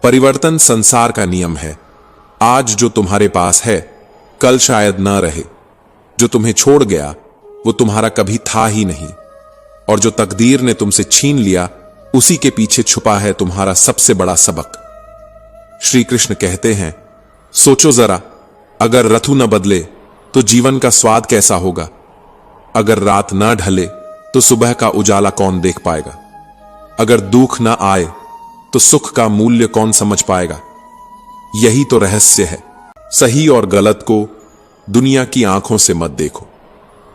परिवर्तन संसार का नियम है। आज जो तुम्हारे पास है कल शायद ना रहे। जो तुम्हें छोड़ गया वो तुम्हारा कभी था ही नहीं, और जो तकदीर ने तुमसे छीन लिया उसी के पीछे छुपा है तुम्हारा सबसे बड़ा सबक। श्री कृष्ण कहते हैं, सोचो जरा, अगर ऋतु न बदले तो जीवन का स्वाद कैसा होगा? अगर रात न ढले तो सुबह का उजाला कौन देख पाएगा? अगर दुख न आए तो सुख का मूल्य कौन समझ पाएगा? यही तो रहस्य है। सही और गलत को दुनिया की आंखों से मत देखो,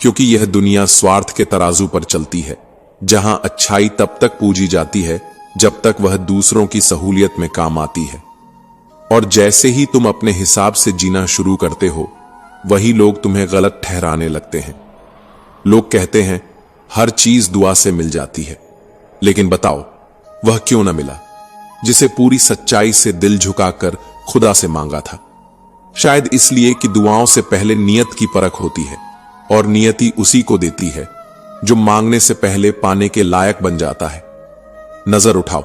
क्योंकि यह दुनिया स्वार्थ के तराजू पर चलती है, जहां अच्छाई तब तक पूजी जाती है जब तक वह दूसरों की सहूलियत में काम आती है। और जैसे ही तुम अपने हिसाब से जीना शुरू करते हो, वही लोग तुम्हें गलत ठहराने लगते हैं। लोग कहते हैं हर चीज दुआ से मिल जाती है, लेकिन बताओ वह क्यों न मिला जिसे पूरी सच्चाई से दिल झुकाकर खुदा से मांगा था? शायद इसलिए कि दुआओं से पहले नियत की परख होती है, और नियति उसी को देती है जो मांगने से पहले पाने के लायक बन जाता है। नजर उठाओ,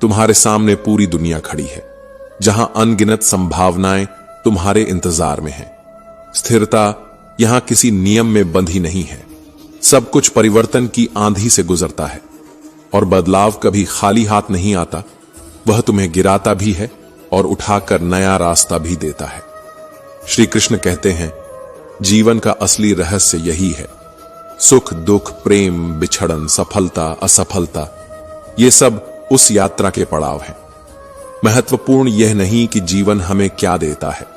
तुम्हारे सामने पूरी दुनिया खड़ी है, जहां अनगिनत संभावनाएं तुम्हारे इंतजार में हैं। स्थिरता यहां किसी नियम में बंधी नहीं है। सब कुछ परिवर्तन की आंधी से गुजरता है, और बदलाव कभी खाली हाथ नहीं आता। वह तुम्हें गिराता भी है और उठाकर नया रास्ता भी देता है। श्री कृष्ण कहते हैं, जीवन का असली रहस्य यही है। सुख दुख, प्रेम, बिछड़न, सफलता, असफलता, ये सब उस यात्रा के पड़ाव हैं। महत्वपूर्ण यह नहीं कि जीवन हमें क्या देता है,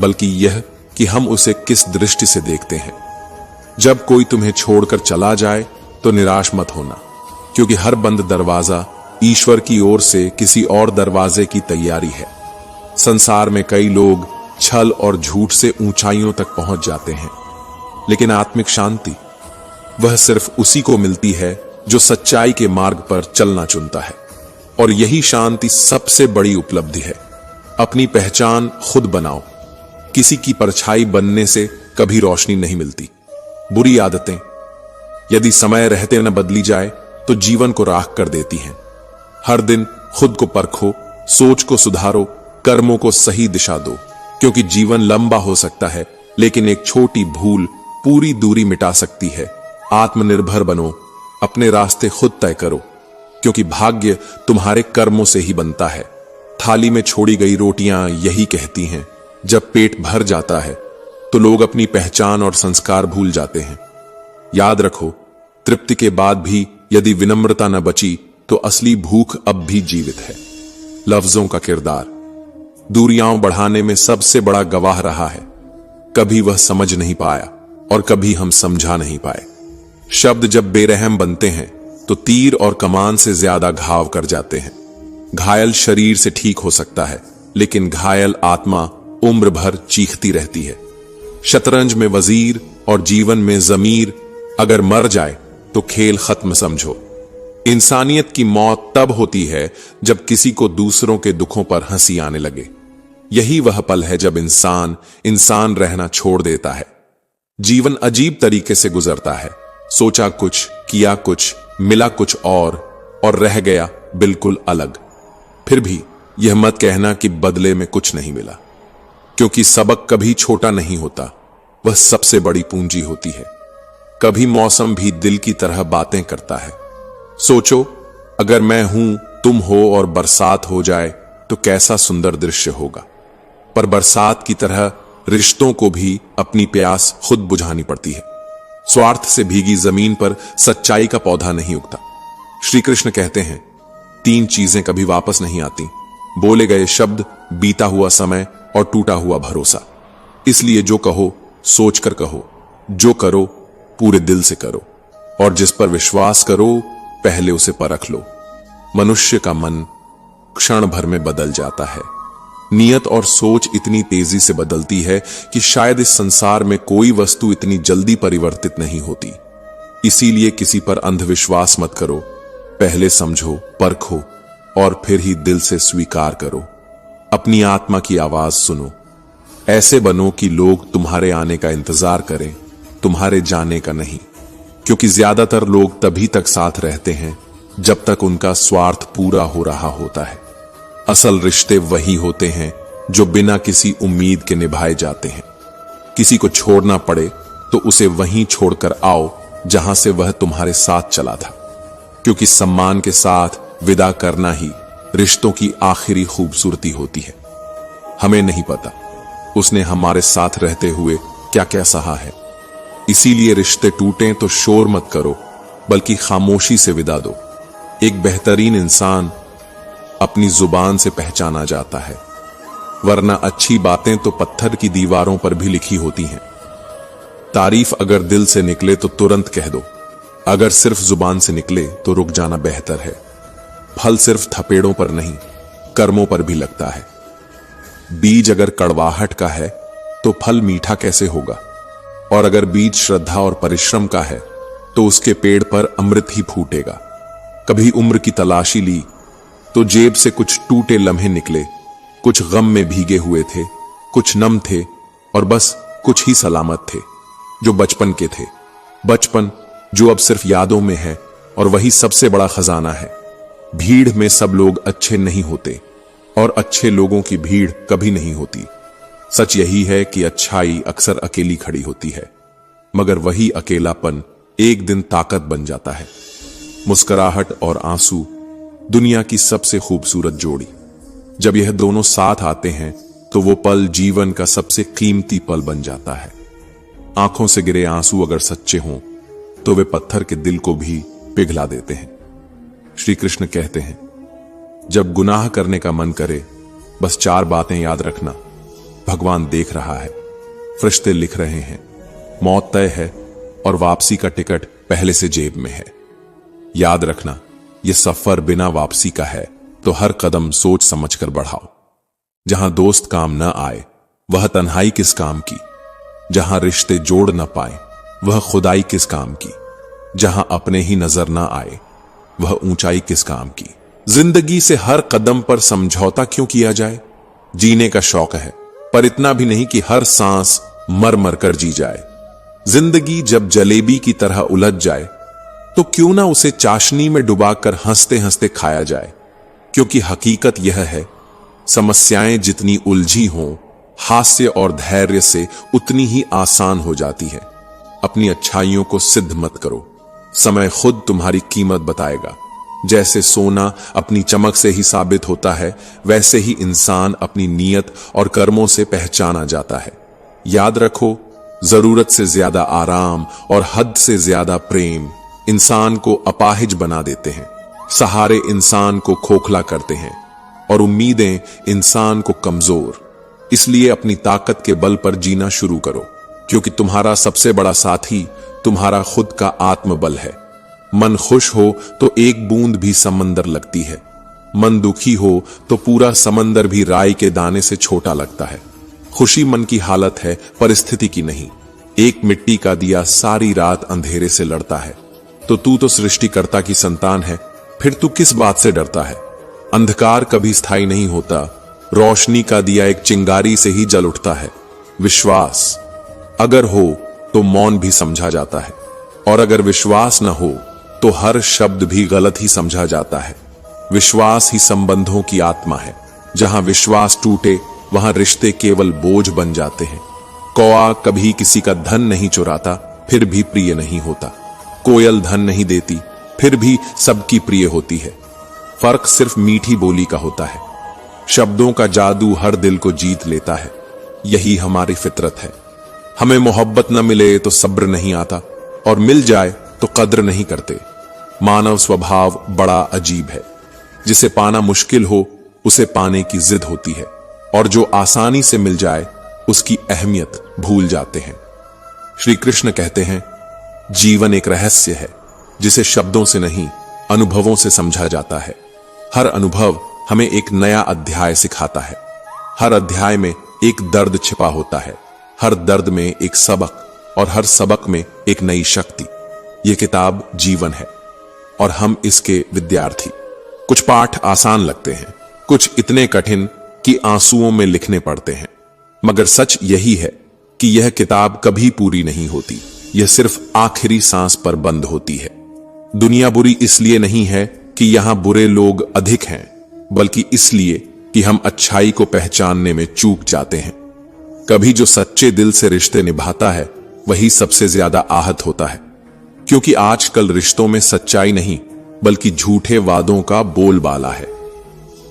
बल्कि यह कि हम उसे किस दृष्टि से देखते हैं। जब कोई तुम्हें छोड़कर चला जाए तो निराश मत होना, क्योंकि हर बंद दरवाजा ईश्वर की ओर से किसी और दरवाजे की तैयारी है। संसार में कई लोग छल और झूठ से ऊंचाइयों तक पहुंच जाते हैं, लेकिन आत्मिक शांति वह सिर्फ उसी को मिलती है जो सच्चाई के मार्ग पर चलना चुनता है। और यही शांति सबसे बड़ी उपलब्धि है। अपनी पहचान खुद बनाओ। किसी की परछाई बनने से कभी रोशनी नहीं मिलती। बुरी आदतें यदि समय रहते न बदली जाए तो जीवन को राख कर देती हैं। हर दिन खुद को परखो, सोच को सुधारो, कर्मों को सही दिशा दो, क्योंकि जीवन लंबा हो सकता है, लेकिन एक छोटी भूल पूरी दूरी मिटा सकती है। आत्मनिर्भर बनो, अपने रास्ते खुद तय करो, क्योंकि भाग्य तुम्हारे कर्मों से ही बनता है। थाली में छोड़ी गई रोटियां यही कहती हैं, जब पेट भर जाता है तो लोग अपनी पहचान और संस्कार भूल जाते हैं। याद रखो, तृप्ति के बाद भी यदि विनम्रता न बची तो असली भूख अब भी जीवित है। लफ्जों का किरदार दूरियां बढ़ाने में सबसे बड़ा गवाह रहा है। कभी वह समझ नहीं पाया और कभी हम समझा नहीं पाए। शब्द जब बेरहम बनते हैं तो तीर और कमान से ज्यादा घाव कर जाते हैं। घायल शरीर से ठीक हो सकता है, लेकिन घायल आत्मा उम्र भर चीखती रहती है। शतरंज में वजीर और जीवन में जमीर अगर मर जाए तो खेल खत्म समझो। इंसानियत की मौत तब होती है जब किसी को दूसरों के दुखों पर हंसी आने लगे। यही वह पल है जब इंसान इंसान रहना छोड़ देता है। जीवन अजीब तरीके से गुजरता है। सोचा कुछ, किया कुछ, मिला कुछ और रह गया बिल्कुल अलग। फिर भी यह मत कहना कि बदले में कुछ नहीं मिला, क्योंकि सबक कभी छोटा नहीं होता, वह सबसे बड़ी पूंजी होती है। कभी मौसम भी दिल की तरह बातें करता है। सोचो, अगर मैं हूं, तुम हो और बरसात हो जाए तो कैसा सुंदर दृश्य होगा। पर बरसात की तरह रिश्तों को भी अपनी प्यास खुद बुझानी पड़ती है। स्वार्थ से भीगी जमीन पर सच्चाई का पौधा नहीं उगता। श्री कृष्ण कहते हैं, 3 चीजें कभी वापस नहीं आती: बोले गए शब्द, बीता हुआ समय और टूटा हुआ भरोसा। इसलिए जो कहो सोचकर कहो, जो करो पूरे दिल से करो, और जिस पर विश्वास करो पहले उसे परख लो। मनुष्य का मन क्षण भर में बदल जाता है। नियत और सोच इतनी तेजी से बदलती है कि शायद इस संसार में कोई वस्तु इतनी जल्दी परिवर्तित नहीं होती। इसीलिए किसी पर अंधविश्वास मत करो। पहले समझो, परखो और फिर ही दिल से स्वीकार करो। अपनी आत्मा की आवाज सुनो। ऐसे बनो कि लोग तुम्हारे आने का इंतजार करें, तुम्हारे जाने का नहीं। क्योंकि ज्यादातर लोग तभी तक साथ रहते हैं जब तक उनका स्वार्थ पूरा हो रहा होता है। असल रिश्ते वही होते हैं जो बिना किसी उम्मीद के निभाए जाते हैं। किसी को छोड़ना पड़े तो उसे वहीं छोड़कर आओ जहां से वह तुम्हारे साथ चला था, क्योंकि सम्मान के साथ विदा करना ही रिश्तों की आखिरी खूबसूरती होती है। हमें नहीं पता उसने हमारे साथ रहते हुए क्या क्या सहा है, इसीलिए रिश्ते टूटें तो शोर मत करो, बल्कि खामोशी से विदा दो। एक बेहतरीन इंसान अपनी जुबान से पहचाना जाता है, वरना अच्छी बातें तो पत्थर की दीवारों पर भी लिखी होती हैं। तारीफ अगर दिल से निकले तो तुरंत कह दो, अगर सिर्फ जुबान से निकले तो रुक जाना बेहतर है। फल सिर्फ थपेड़ों पर नहीं, कर्मों पर भी लगता है। बीज अगर कड़वाहट का है तो फल मीठा कैसे होगा, और अगर बीज श्रद्धा और परिश्रम का है तो उसके पेड़ पर अमृत ही फूटेगा। कभी उम्र की तलाशी ली तो जेब से कुछ टूटे लम्हे निकले, कुछ गम में भीगे हुए थे, कुछ नम थे और बस कुछ ही सलामत थे, जो बचपन के थे। बचपन जो अब सिर्फ यादों में है, और वही सबसे बड़ा खजाना है। भीड़ में सब लोग अच्छे नहीं होते, और अच्छे लोगों की भीड़ कभी नहीं होती। सच यही है कि अच्छाई अक्सर अकेली खड़ी होती है, मगर वही अकेलापन एक दिन ताकत बन जाता है। मुस्कुराहट और आंसू दुनिया की सबसे खूबसूरत जोड़ी। जब यह दोनों साथ आते हैं तो वो पल जीवन का सबसे कीमती पल बन जाता है। आंखों से गिरे आंसू अगर सच्चे हों तो वे पत्थर के दिल को भी पिघला देते हैं। श्री कृष्ण कहते हैं, जब गुनाह करने का मन करे बस 4 बातें याद रखना। भगवान देख रहा है, फरिश्ते लिख रहे हैं, मौत तय है और वापसी का टिकट पहले से जेब में है। याद रखना, यह सफर बिना वापसी का है, तो हर कदम सोच समझकर बढ़ाओ। जहां दोस्त काम न आए वह तन्हाई किस काम की, जहां रिश्ते जोड़ न पाए वह खुदाई किस काम की, जहां अपने ही नजर न आए वह ऊंचाई किस काम की। जिंदगी से हर कदम पर समझौता क्यों किया जाए? जीने का शौक है, पर इतना भी नहीं कि हर सांस मर मर कर जी जाए। जिंदगी जब जलेबी की तरह उलझ जाए तो क्यों ना उसे चाशनी में डुबाकर हंसते हंसते खाया जाए, क्योंकि हकीकत यह है, समस्याएं जितनी उलझी हों, हास्य और धैर्य से उतनी ही आसान हो जाती है। अपनी अच्छाइयों को सिद्ध मत करो, समय खुद तुम्हारी कीमत बताएगा। जैसे सोना अपनी चमक से ही साबित होता है, वैसे ही इंसान अपनी नीयत और कर्मों से पहचाना जाता है। याद रखो, जरूरत से ज्यादा आराम और हद से ज्यादा प्रेम इंसान को अपाहिज बना देते हैं। सहारे इंसान को खोखला करते हैं और उम्मीदें इंसान को कमजोर। इसलिए अपनी ताकत के बल पर जीना शुरू करो, क्योंकि तुम्हारा सबसे बड़ा साथी तुम्हारा खुद का आत्मबल है। मन खुश हो तो एक बूंद भी समंदर लगती है, मन दुखी हो तो पूरा समंदर भी राई के दाने से छोटा लगता है। खुशी मन की हालत है, परिस्थिति की नहीं। एक मिट्टी का दिया सारी रात अंधेरे से लड़ता है, तो तू तो सृष्टिकर्ता की संतान है, फिर तू किस बात से डरता है? अंधकार कभी स्थायी नहीं होता, रोशनी का दिया एक चिंगारी से ही जल उठता है। विश्वास अगर हो तो मौन भी समझा जाता है, और अगर विश्वास न हो तो हर शब्द भी गलत ही समझा जाता है। विश्वास ही संबंधों की आत्मा है। जहां विश्वास टूटे वहां रिश्ते केवल बोझ बन जाते हैं। कौआ कभी किसी का धन नहीं चुराता, फिर भी प्रिय नहीं होता। कोयल धन नहीं देती, फिर भी सबकी प्रिय होती है। फर्क सिर्फ मीठी बोली का होता है। शब्दों का जादू हर दिल को जीत लेता है। यही हमारी फितरत है। हमें मोहब्बत न मिले तो सब्र नहीं आता, और मिल जाए तो कद्र नहीं करते। मानव स्वभाव बड़ा अजीब है। जिसे पाना मुश्किल हो उसे पाने की जिद होती है, और जो आसानी से मिल जाए उसकी अहमियत भूल जाते हैं। श्री कृष्ण कहते हैं, जीवन एक रहस्य है जिसे शब्दों से नहीं अनुभवों से समझा जाता है। हर अनुभव हमें एक नया अध्याय सिखाता है। हर अध्याय में एक दर्द छिपा होता है, हर दर्द में एक सबक, और हर सबक में एक नई शक्ति। यह किताब जीवन है और हम इसके विद्यार्थी। कुछ पाठ आसान लगते हैं, कुछ इतने कठिन कि आंसुओं में लिखने पड़ते हैं, मगर सच यही है कि यह किताब कभी पूरी नहीं होती। यह सिर्फ आखिरी सांस पर बंद होती है। दुनिया बुरी इसलिए नहीं है कि यहां बुरे लोग अधिक हैं, बल्कि इसलिए कि हम अच्छाई को पहचानने में चूक जाते हैं। कभी जो सच्चे दिल से रिश्ते निभाता है वही सबसे ज्यादा आहत होता है, क्योंकि आजकल रिश्तों में सच्चाई नहीं बल्कि झूठे वादों का बोलबाला है,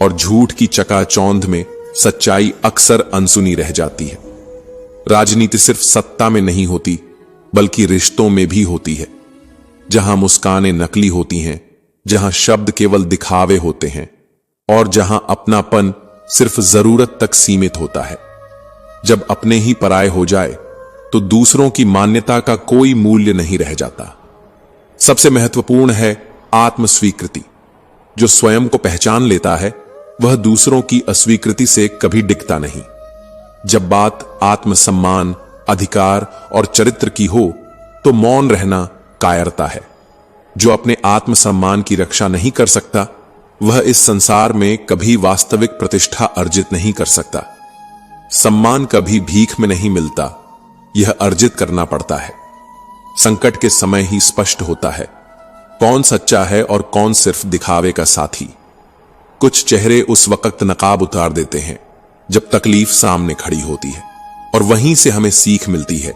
और झूठ की चकाचौंध में सच्चाई अक्सर अनसुनी रह जाती है। राजनीति सिर्फ सत्ता में नहीं होती बल्कि रिश्तों में भी होती है, जहां मुस्कानें नकली होती हैं, जहां शब्द केवल दिखावे होते हैं और जहां अपनापन सिर्फ जरूरत तक सीमित होता है। जब अपने ही पराये हो जाए तो दूसरों की मान्यता का कोई मूल्य नहीं रह जाता। सबसे महत्वपूर्ण है आत्मस्वीकृति। जो स्वयं को पहचान लेता है वह दूसरों की अस्वीकृति से कभी डिगता नहीं। जब बात आत्मसम्मान, अधिकार और चरित्र की हो तो मौन रहना कायरता है। जो अपने आत्मसम्मान की रक्षा नहीं कर सकता वह इस संसार में कभी वास्तविक प्रतिष्ठा अर्जित नहीं कर सकता। सम्मान कभी भीख में नहीं मिलता, यह अर्जित करना पड़ता है। संकट के समय ही स्पष्ट होता है कौन सच्चा है और कौन सिर्फ दिखावे का साथी। कुछ चेहरे उस वक्त नकाब उतार देते हैं जब तकलीफ सामने खड़ी होती है, और वहीं से हमें सीख मिलती है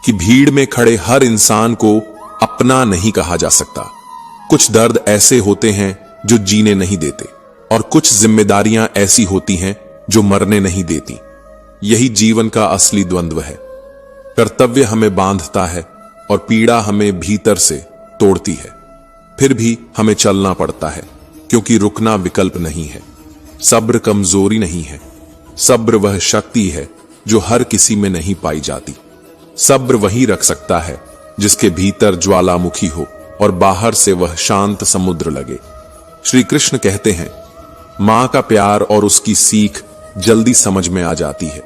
कि भीड़ में खड़े हर इंसान को अपना नहीं कहा जा सकता। कुछ दर्द ऐसे होते हैं जो जीने नहीं देते, और कुछ जिम्मेदारियां ऐसी होती हैं जो मरने नहीं देती। यही जीवन का असली द्वंद्व है। कर्तव्य हमें बांधता है और पीड़ा हमें भीतर से तोड़ती है। फिर भी हमें चलना पड़ता है, क्योंकि रुकना विकल्प नहीं है। सब्र कमजोरी नहीं है, सब्र वह शक्ति है जो हर किसी में नहीं पाई जाती। सब्र वही रख सकता है जिसके भीतर ज्वालामुखी हो और बाहर से वह शांत समुद्र लगे। श्री कृष्ण कहते हैं, मां का प्यार और उसकी सीख जल्दी समझ में आ जाती है।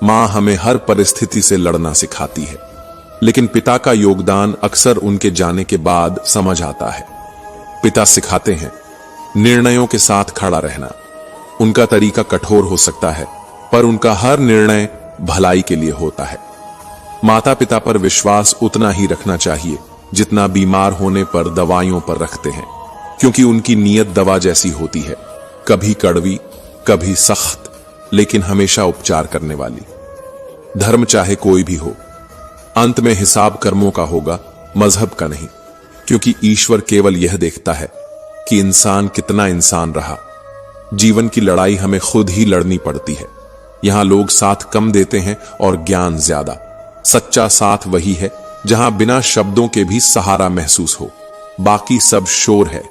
मां हमें हर परिस्थिति से लड़ना सिखाती है, लेकिन पिता का योगदान अक्सर उनके जाने के बाद समझ आता है। पिता सिखाते हैं निर्णयों के साथ खड़ा रहना। उनका तरीका कठोर हो सकता है, पर उनका हर निर्णय भलाई के लिए होता है। माता पिता पर विश्वास उतना ही रखना चाहिए जितना बीमार होने पर दवाइयों पर रखते हैं, क्योंकि उनकी नीयत दवा जैसी होती है, कभी कड़वी, कभी सख्त, लेकिन हमेशा उपचार करने वाली। धर्म चाहे कोई भी हो, अंत में हिसाब कर्मों का होगा, मजहब का नहीं, क्योंकि ईश्वर केवल यह देखता है कि इंसान कितना इंसान रहा। जीवन की लड़ाई हमें खुद ही लड़नी पड़ती है। यहां लोग साथ कम देते हैं और ज्ञान ज्यादा। सच्चा साथ वही है जहां बिना शब्दों के भी सहारा महसूस हो, बाकी सब शोर है।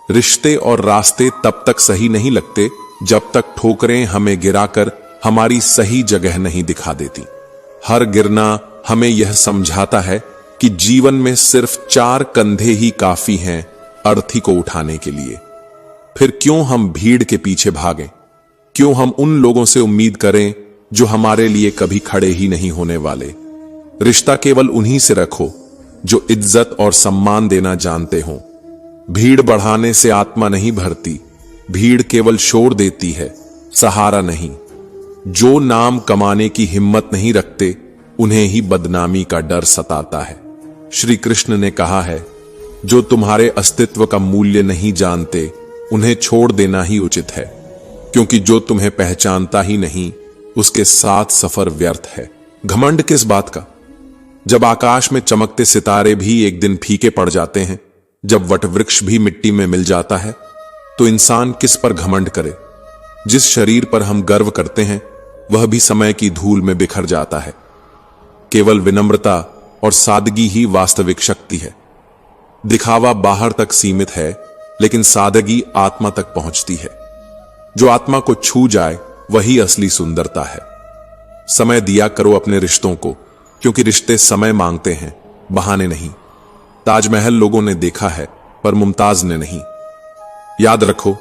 रिश्ते और रास्ते तब तक सही नहीं लगते जब तक ठोकरें हमें गिराकर हमारी सही जगह नहीं दिखा देती। हर गिरना हमें यह समझाता है कि जीवन में सिर्फ 4 कंधे ही काफी हैं अर्थी को उठाने के लिए। फिर क्यों हम भीड़ के पीछे भागें? क्यों हम उन लोगों से उम्मीद करें जो हमारे लिए कभी खड़े ही नहीं होने वाले? रिश्ता केवल उन्हीं से रखो जो इज्जत और सम्मान देना जानते हों। भीड़ बढ़ाने से आत्मा नहीं भरती, भीड़ केवल शोर देती है, सहारा नहीं। जो नाम कमाने की हिम्मत नहीं रखते उन्हें ही बदनामी का डर सताता है। श्री कृष्ण ने कहा है, जो तुम्हारे अस्तित्व का मूल्य नहीं जानते उन्हें छोड़ देना ही उचित है, क्योंकि जो तुम्हें पहचानता ही नहीं उसके साथ सफर व्यर्थ है। घमंड किस बात का? जब आकाश में चमकते सितारे भी एक दिन फीके पड़ जाते हैं, जब वटवृक्ष भी मिट्टी में मिल जाता है, तो इंसान किस पर घमंड करे? जिस शरीर पर हम गर्व करते हैं वह भी समय की धूल में बिखर जाता है। केवल विनम्रता और सादगी ही वास्तविक शक्ति है। दिखावा बाहर तक सीमित है, लेकिन सादगी आत्मा तक पहुंचती है। जो आत्मा को छू जाए वही असली सुंदरता है। समय दिया करो अपने रिश्तों को, क्योंकि रिश्ते समय मांगते हैं, बहाने नहीं। ताजमहल लोगों ने देखा है पर मुमताज ने नहीं। याद रखो,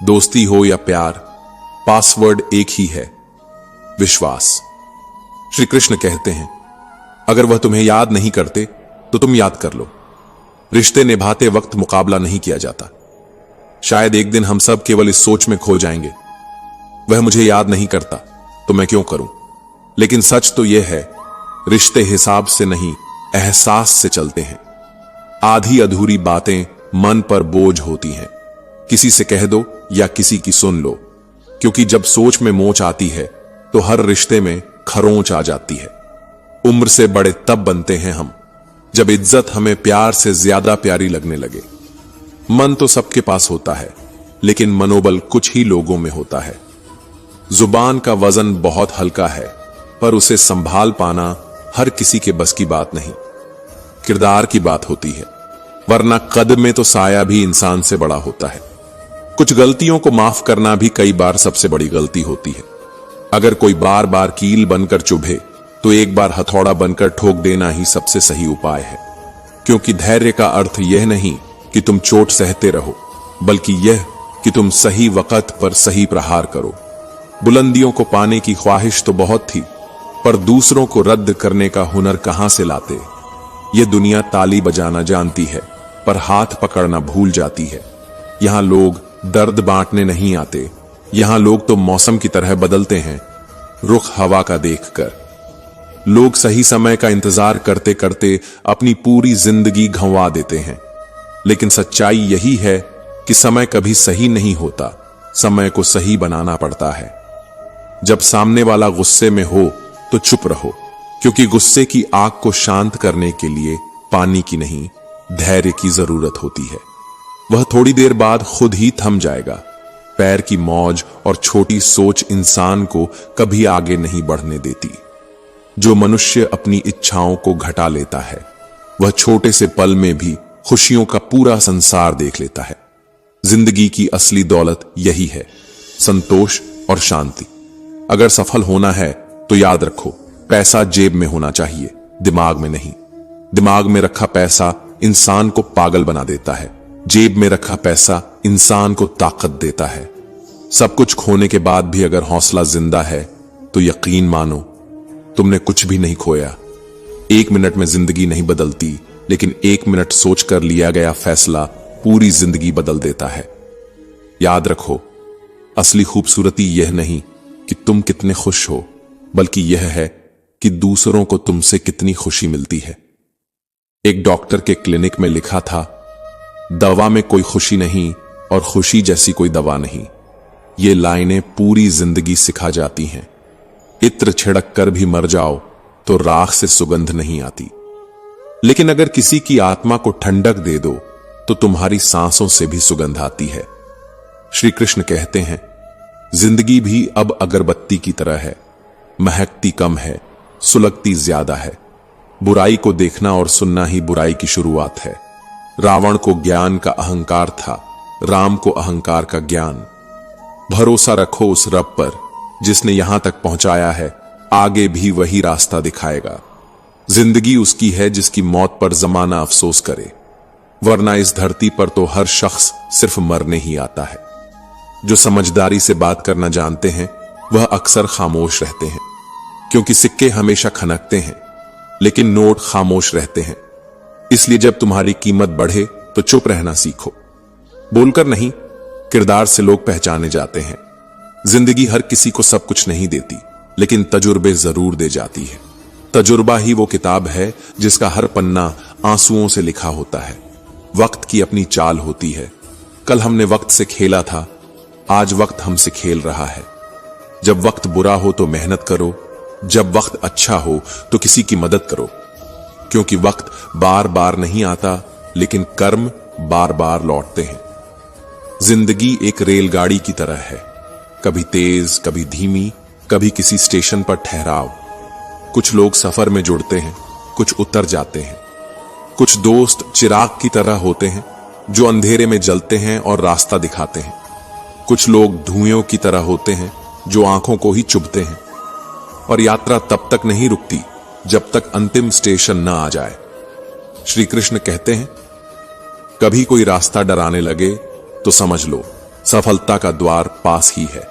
दोस्ती हो या प्यार, पासवर्ड एक ही है, विश्वास। श्री कृष्ण कहते हैं, अगर वह तुम्हें याद नहीं करते तो तुम याद कर लो। रिश्ते निभाते वक्त मुकाबला नहीं किया जाता। शायद एक दिन हम सब केवल इस सोच में खो जाएंगे, वह मुझे याद नहीं करता तो मैं क्यों करूं। लेकिन सच तो यह है, रिश्ते हिसाब से नहीं एहसास से चलते हैं। आधी अधूरी बातें मन पर बोझ होती हैं। किसी से कह दो या किसी की सुन लो, क्योंकि जब सोच में मोच आती है तो हर रिश्ते में खरोंच आ जाती है। उम्र से बड़े तब बनते हैं हम जब इज्जत हमें प्यार से ज्यादा प्यारी लगने लगे। मन तो सबके पास होता है, लेकिन मनोबल कुछ ही लोगों में होता है। जुबान का वजन बहुत हल्का है, पर उसे संभाल पाना हर किसी के बस की बात नहीं। किरदार की बात होती है, वरना कद में तो साया भी इंसान से बड़ा होता है। कुछ गलतियों को माफ करना भी कई बार सबसे बड़ी गलती होती है। अगर कोई बार बार कील बनकर चुभे तो एक बार हथौड़ा बनकर ठोक देना ही सबसे सही उपाय है। क्योंकि धैर्य का अर्थ यह नहीं कि तुम चोट सहते रहो, बल्कि यह कि तुम सही वक्त पर सही प्रहार करो। बुलंदियों को पाने की ख्वाहिश तो बहुत थी, पर दूसरों को रद्द करने का हुनर कहां से लाते। ये दुनिया ताली बजाना जानती है, पर हाथ पकड़ना भूल जाती है। यहां लोग दर्द बांटने नहीं आते, यहां लोग तो मौसम की तरह बदलते हैं, रुख हवा का देखकर। लोग सही समय का इंतजार करते करते अपनी पूरी जिंदगी गंवा देते हैं। लेकिन सच्चाई यही है कि समय कभी सही नहीं होता, समय को सही बनाना पड़ता है। जब सामने वाला गुस्से में हो तो चुप रहो, क्योंकि गुस्से की आग को शांत करने के लिए पानी की नहीं, धैर्य की जरूरत होती है। वह थोड़ी देर बाद खुद ही थम जाएगा। पैर की मौज और छोटी सोच इंसान को कभी आगे नहीं बढ़ने देती। जो मनुष्य अपनी इच्छाओं को घटा लेता है, वह छोटे से पल में भी खुशियों का पूरा संसार देख लेता है। जिंदगी की असली दौलत यही है, संतोष और शांति। अगर सफल होना है तो याद रखो, पैसा जेब में होना चाहिए, दिमाग में नहीं। दिमाग में रखा पैसा इंसान को पागल बना देता है, जेब में रखा पैसा इंसान को ताकत देता है। सब कुछ खोने के बाद भी अगर हौसला जिंदा है तो यकीन मानो तुमने कुछ भी नहीं खोया। 1 मिनट में जिंदगी नहीं बदलती, लेकिन 1 मिनट सोचकर लिया गया फैसला पूरी जिंदगी बदल देता है। याद रखो, असली खूबसूरती यह नहीं कि तुम कितने खुश हो, बल्कि यह है कि दूसरों को तुमसे कितनी खुशी मिलती है। एक डॉक्टर के क्लिनिक में लिखा था, दवा में कोई खुशी नहीं और खुशी जैसी कोई दवा नहीं। ये लाइनें पूरी जिंदगी सिखा जाती हैं। इत्र छिड़क कर भी मर जाओ तो राख से सुगंध नहीं आती, लेकिन अगर किसी की आत्मा को ठंडक दे दो तो तुम्हारी सांसों से भी सुगंध आती है। श्री कृष्ण कहते हैं, जिंदगी भी अब अगरबत्ती की तरह है, महकती कम है, सुलगती ज्यादा है। बुराई को देखना और सुनना ही बुराई की शुरुआत है। रावण को ज्ञान का अहंकार था, राम को अहंकार का ज्ञान। भरोसा रखो उस रब पर जिसने यहां तक पहुंचाया है, आगे भी वही रास्ता दिखाएगा। जिंदगी उसकी है जिसकी मौत पर जमाना अफसोस करे, वरना इस धरती पर तो हर शख्स सिर्फ मरने ही आता है। जो समझदारी से बात करना जानते हैं वह अक्सर खामोश रहते हैं, क्योंकि सिक्के हमेशा खनकते हैं लेकिन नोट खामोश रहते हैं। इसलिए जब तुम्हारी कीमत बढ़े तो चुप रहना सीखो। बोलकर नहीं, किरदार से लोग पहचाने जाते हैं। जिंदगी हर किसी को सब कुछ नहीं देती, लेकिन तजुर्बे जरूर दे जाती है। तजुर्बा ही वो किताब है जिसका हर पन्ना आंसुओं से लिखा होता है। वक्त की अपनी चाल होती है। कल हमने वक्त से खेला था, आज वक्त हमसे खेल रहा है। जब वक्त बुरा हो तो मेहनत करो, जब वक्त अच्छा हो तो किसी की मदद करो, क्योंकि वक्त बार बार नहीं आता, लेकिन कर्म बार बार लौटते हैं। जिंदगी एक रेलगाड़ी की तरह है, कभी तेज, कभी धीमी, कभी किसी स्टेशन पर ठहराव। कुछ लोग सफर में जुड़ते हैं, कुछ उतर जाते हैं। कुछ दोस्त चिराग की तरह होते हैं जो अंधेरे में जलते हैं और रास्ता दिखाते हैं। कुछ लोग धुएं की तरह होते हैं जो आंखों को ही चुभते हैं। और यात्रा तब तक नहीं रुकती जब तक अंतिम स्टेशन न आ जाए। श्री कृष्ण कहते हैं, कभी कोई रास्ता डराने लगे तो समझ लो सफलता का द्वार पास ही है।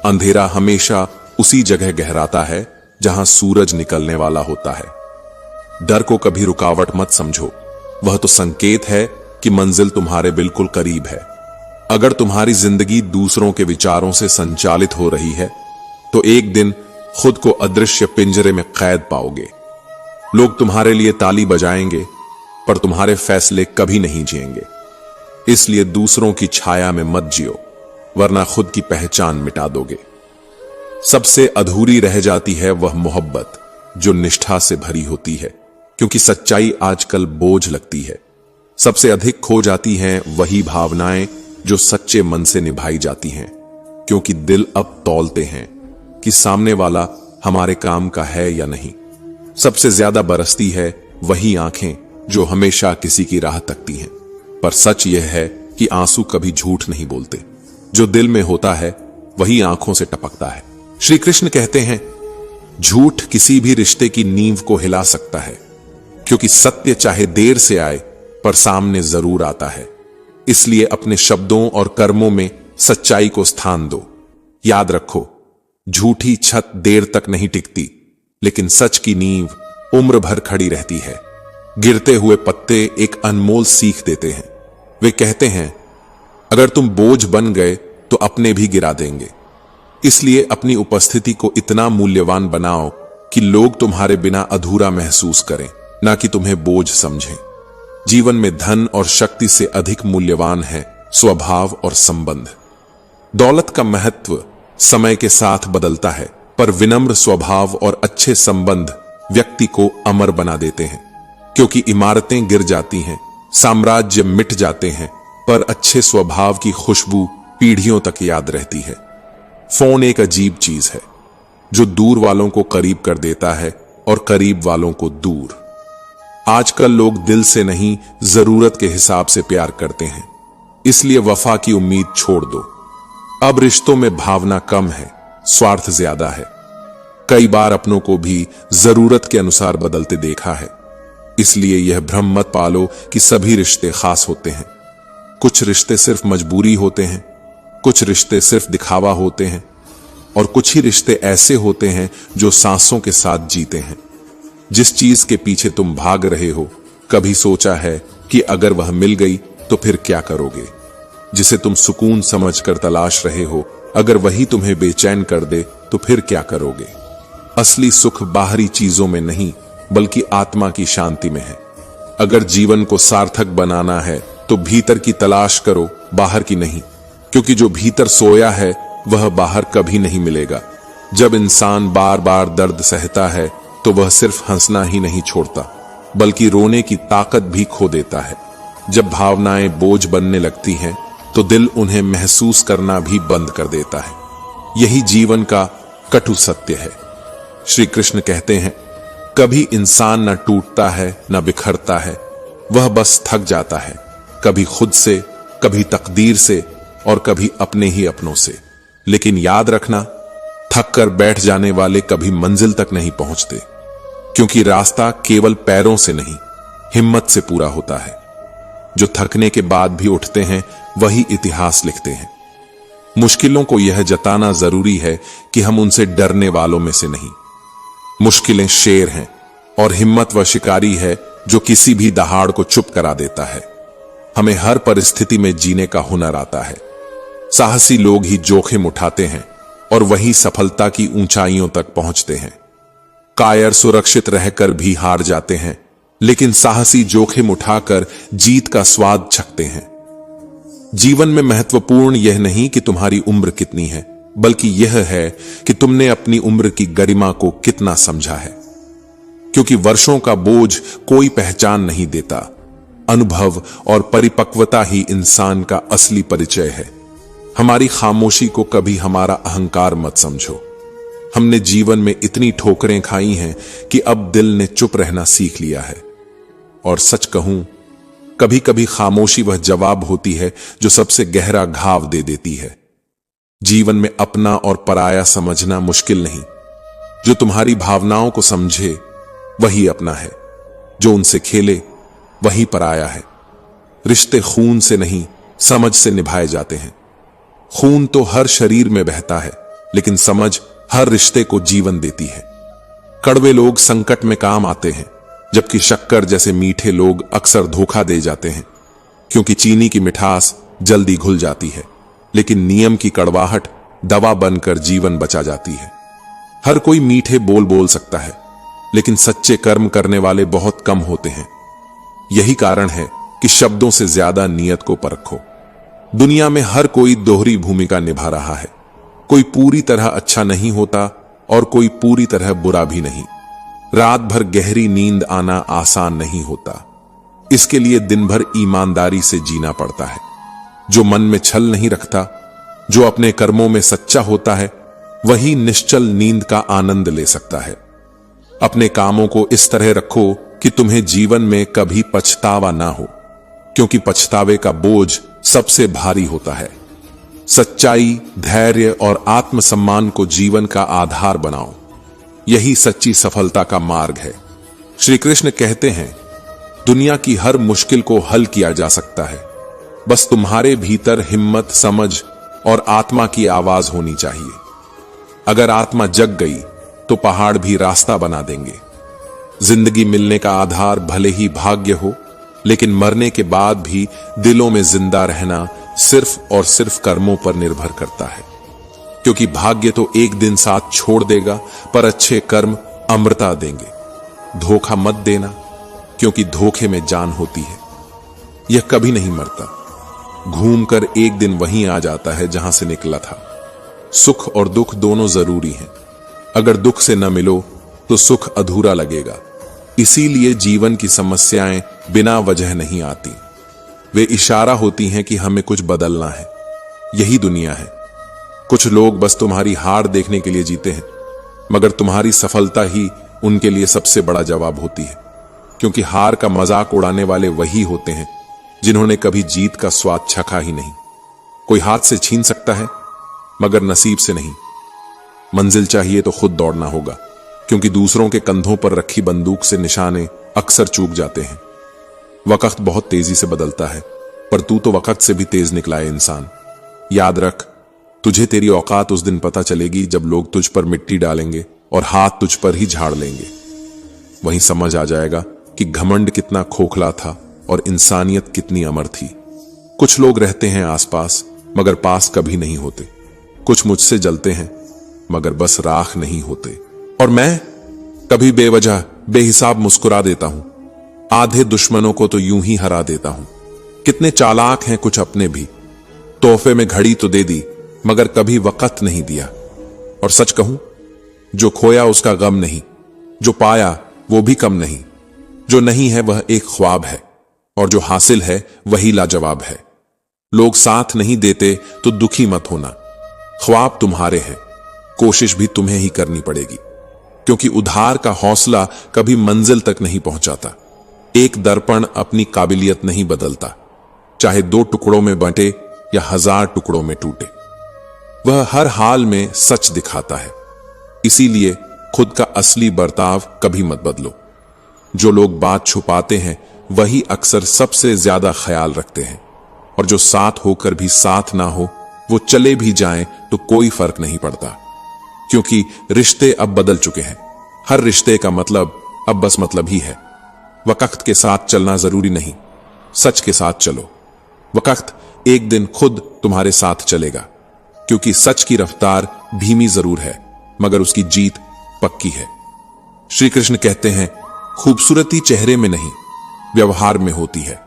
अंधेरा हमेशा उसी जगह गहराता है जहां सूरज निकलने वाला होता है। डर को कभी रुकावट मत समझो, वह तो संकेत है कि मंजिल तुम्हारे बिल्कुल करीब है। अगर तुम्हारी जिंदगी दूसरों के विचारों से संचालित हो रही है तो एक दिन खुद को अदृश्य पिंजरे में कैद पाओगे। लोग तुम्हारे लिए ताली बजाएंगे, पर तुम्हारे फैसले कभी नहीं जिएंगे। इसलिए दूसरों की छाया में मत जियो, वरना खुद की पहचान मिटा दोगे। सबसे अधूरी रह जाती है वह मोहब्बत जो निष्ठा से भरी होती है, क्योंकि सच्चाई आजकल बोझ लगती है। सबसे अधिक खो जाती हैं वही भावनाएं जो सच्चे मन से निभाई जाती हैं, क्योंकि दिल अब तौलते हैं कि सामने वाला हमारे काम का है या नहीं। सबसे ज्यादा बरसती है वही आंखें जो हमेशा किसी की राह तकती हैं, पर सच यह है कि आंसू कभी झूठ नहीं बोलते। जो दिल में होता है वही आंखों से टपकता है। श्री कृष्ण कहते हैं, झूठ किसी भी रिश्ते की नींव को हिला सकता है, क्योंकि सत्य चाहे देर से आए पर सामने जरूर आता है। इसलिए अपने शब्दों और कर्मों में सच्चाई को स्थान दो। याद रखो, झूठी छत देर तक नहीं टिकती, लेकिन सच की नींव उम्र भर खड़ी रहती है। गिरते हुए पत्ते एक अनमोल सीख देते हैं। वे कहते हैं, अगर तुम बोझ बन गए तो अपने भी गिरा देंगे। इसलिए अपनी उपस्थिति को इतना मूल्यवान बनाओ कि लोग तुम्हारे बिना अधूरा महसूस करें, ना कि तुम्हें बोझ समझें। जीवन में धन और शक्ति से अधिक मूल्यवान है स्वभाव और संबंध। दौलत का महत्व समय के साथ बदलता है, पर विनम्र स्वभाव और अच्छे संबंध व्यक्ति को अमर बना देते हैं। क्योंकि इमारतें गिर जाती हैं, साम्राज्य मिट जाते हैं, पर अच्छे स्वभाव की खुशबू पीढ़ियों तक याद रहती है। फोन एक अजीब चीज है जो दूर वालों को करीब कर देता है और करीब वालों को दूर। आजकल लोग दिल से नहीं, जरूरत के हिसाब से प्यार करते हैं। इसलिए वफा की उम्मीद छोड़ दो। अब रिश्तों में भावना कम है, स्वार्थ ज्यादा है। कई बार अपनों को भी जरूरत के अनुसार बदलते देखा है। इसलिए यह भ्रम मत पालो कि सभी रिश्ते खास होते हैं। कुछ रिश्ते सिर्फ मजबूरी होते हैं, कुछ रिश्ते सिर्फ दिखावा होते हैं, और कुछ ही रिश्ते ऐसे होते हैं जो सांसों के साथ जीते हैं। जिस चीज के पीछे तुम भाग रहे हो, कभी सोचा है कि अगर वह मिल गई तो फिर क्या करोगे? जिसे तुम सुकून समझकर तलाश रहे हो, अगर वही तुम्हें बेचैन कर दे तो फिर क्या करोगे? असली सुख बाहरी चीजों में नहीं, बल्कि आत्मा की शांति में है। अगर जीवन को सार्थक बनाना है तो भीतर की तलाश करो, बाहर की नहीं, क्योंकि जो भीतर सोया है वह बाहर कभी नहीं मिलेगा। जब इंसान बार बार दर्द सहता है तो वह सिर्फ हंसना ही नहीं छोड़ता, बल्कि रोने की ताकत भी खो देता है। जब भावनाएं बोझ बनने लगती हैं तो दिल उन्हें महसूस करना भी बंद कर देता है। यही जीवन का कटु सत्य है। श्री कृष्ण कहते हैं, कभी इंसान न टूटता है न बिखरता है, वह बस थक जाता है, कभी खुद से, कभी तकदीर से और कभी अपने ही अपनों से। लेकिन याद रखना, थक कर बैठ जाने वाले कभी मंजिल तक नहीं पहुंचते, क्योंकि रास्ता केवल पैरों से नहीं, हिम्मत से पूरा होता है। जो थकने के बाद भी उठते हैं वही इतिहास लिखते हैं। मुश्किलों को यह जताना जरूरी है कि हम उनसे डरने वालों में से नहीं। मुश्किलें शेर हैं और हिम्मत वह शिकारी है जो किसी भी दहाड़ को चुप करा देता है। हमें हर परिस्थिति में जीने का हुनर आता है। साहसी लोग ही जोखिम उठाते हैं और वही सफलता की ऊंचाइयों तक पहुंचते हैं। कायर सुरक्षित रहकर भी हार जाते हैं, लेकिन साहसी जोखिम उठाकर जीत का स्वाद चखते हैं। जीवन में महत्वपूर्ण यह नहीं कि तुम्हारी उम्र कितनी है, बल्कि यह है कि तुमने अपनी उम्र की गरिमा को कितना समझा है। क्योंकि वर्षों का बोझ कोई पहचान नहीं देता, अनुभव और परिपक्वता ही इंसान का असली परिचय है। हमारी खामोशी को कभी हमारा अहंकार मत समझो। हमने जीवन में इतनी ठोकरें खाई हैं कि अब दिल ने चुप रहना सीख लिया है। और सच कहूं, कभी कभी खामोशी वह जवाब होती है जो सबसे गहरा घाव दे देती है। जीवन में अपना और पराया समझना मुश्किल नहीं। जो तुम्हारी भावनाओं को समझे वही अपना है, जो उनसे खेले वही पराया है। रिश्ते खून से नहीं, समझ से निभाए जाते हैं। खून तो हर शरीर में बहता है, लेकिन समझ हर रिश्ते को जीवन देती है। कड़वे लोग संकट में काम आते हैं, जबकि शक्कर जैसे मीठे लोग अक्सर धोखा दे जाते हैं। क्योंकि चीनी की मिठास जल्दी घुल जाती है, लेकिन नियम की कड़वाहट दवा बनकर जीवन बचा जाती है। हर कोई मीठे बोल बोल सकता है, लेकिन सच्चे कर्म करने वाले बहुत कम होते हैं। यही कारण है कि शब्दों से ज्यादा नीयत को परखो। दुनिया में हर कोई दोहरी भूमिका निभा रहा है। कोई पूरी तरह अच्छा नहीं होता और कोई पूरी तरह बुरा भी नहीं। रात भर गहरी नींद आना आसान नहीं होता। इसके लिए दिन भर ईमानदारी से जीना पड़ता है। जो मन में छल नहीं रखता, जो अपने कर्मों में सच्चा होता है, वही निश्चल नींद का आनंद ले सकता है। अपने कामों को इस तरह रखो कि तुम्हें जीवन में कभी पछतावा ना हो, क्योंकि पछतावे का बोझ सबसे भारी होता है। सच्चाई, धैर्य और आत्मसम्मान को जीवन का आधार बनाओ। यही सच्ची सफलता का मार्ग है। श्री कृष्ण कहते हैं, दुनिया की हर मुश्किल को हल किया जा सकता है। बस तुम्हारे भीतर हिम्मत, समझ और आत्मा की आवाज होनी चाहिए। अगर आत्मा जग गई तो पहाड़ भी रास्ता बना देंगे। जिंदगी मिलने का आधार भले ही भाग्य हो, लेकिन मरने के बाद भी दिलों में जिंदा रहना सिर्फ और सिर्फ कर्मों पर निर्भर करता है। क्योंकि भाग्य तो एक दिन साथ छोड़ देगा, पर अच्छे कर्म अमृता देंगे। धोखा मत देना, क्योंकि धोखे में जान होती है। यह कभी नहीं मरता, घूमकर एक दिन वहीं आ जाता है जहां से निकला था। सुख और दुख दोनों जरूरी हैं। अगर दुख से न मिलो तो सुख अधूरा लगेगा। इसीलिए जीवन की समस्याएं बिना वजह नहीं आती। वे इशारा होती हैं कि हमें कुछ बदलना है। यही दुनिया है। कुछ लोग बस तुम्हारी हार देखने के लिए जीते हैं, मगर तुम्हारी सफलता ही उनके लिए सबसे बड़ा जवाब होती है। क्योंकि हार का मजाक उड़ाने वाले वही होते हैं जिन्होंने कभी जीत का स्वाद चखा ही नहीं। कोई हाथ से छीन सकता है, मगर नसीब से नहीं। मंजिल चाहिए तो खुद दौड़ना होगा, क्योंकि दूसरों के कंधों पर रखी बंदूक से निशाने अक्सर चूक जाते हैं। वक्त बहुत तेजी से बदलता है, पर तू तो वक्त से भी तेज निकला है इंसान। याद रख, तुझे तेरी औकात उस दिन पता चलेगी जब लोग तुझ पर मिट्टी डालेंगे और हाथ तुझ पर ही झाड़ लेंगे। वहीं समझ आ जाएगा कि घमंड कितना खोखला था और इंसानियत कितनी अमर थी। कुछ लोग रहते हैं आसपास, मगर पास कभी नहीं होते। कुछ मुझसे जलते हैं, मगर बस राख नहीं होते। और मैं कभी बेवजह बेहिसाब मुस्कुरा देता हूं। आधे दुश्मनों को तो यूं ही हरा देता हूं। कितने चालाक हैं कुछ अपने भी। तोहफे में घड़ी तो दे दी, मगर कभी वक्त नहीं दिया। और सच कहूं, जो खोया उसका गम नहीं, जो पाया वो भी कम नहीं। जो नहीं है वह एक ख्वाब है, और जो हासिल है वही लाजवाब है। लोग साथ नहीं देते तो दुखी मत होना। ख्वाब तुम्हारे हैं, कोशिश भी तुम्हें ही करनी पड़ेगी। क्योंकि उधार का हौसला कभी मंजिल तक नहीं पहुंचाता। एक दर्पण अपनी काबिलियत नहीं बदलता, चाहे 2 टुकड़ों में बंटे या 1000 टुकड़ों में टूटे। वह हर हाल में सच दिखाता है। इसीलिए खुद का असली बर्ताव कभी मत बदलो। जो लोग बात छुपाते हैं वही अक्सर सबसे ज्यादा ख्याल रखते हैं। और जो साथ होकर भी साथ ना हो, वो चले भी जाएं तो कोई फर्क नहीं पड़ता। क्योंकि रिश्ते अब बदल चुके हैं। हर रिश्ते का मतलब अब बस मतलब ही है। वक्त के साथ चलना जरूरी नहीं, सच के साथ चलो। वक्त एक दिन खुद तुम्हारे साथ चलेगा, क्योंकि सच की रफ्तार धीमी जरूर है, मगर उसकी जीत पक्की है। श्री कृष्ण कहते हैं, खूबसूरती चेहरे में नहीं, व्यवहार में होती है।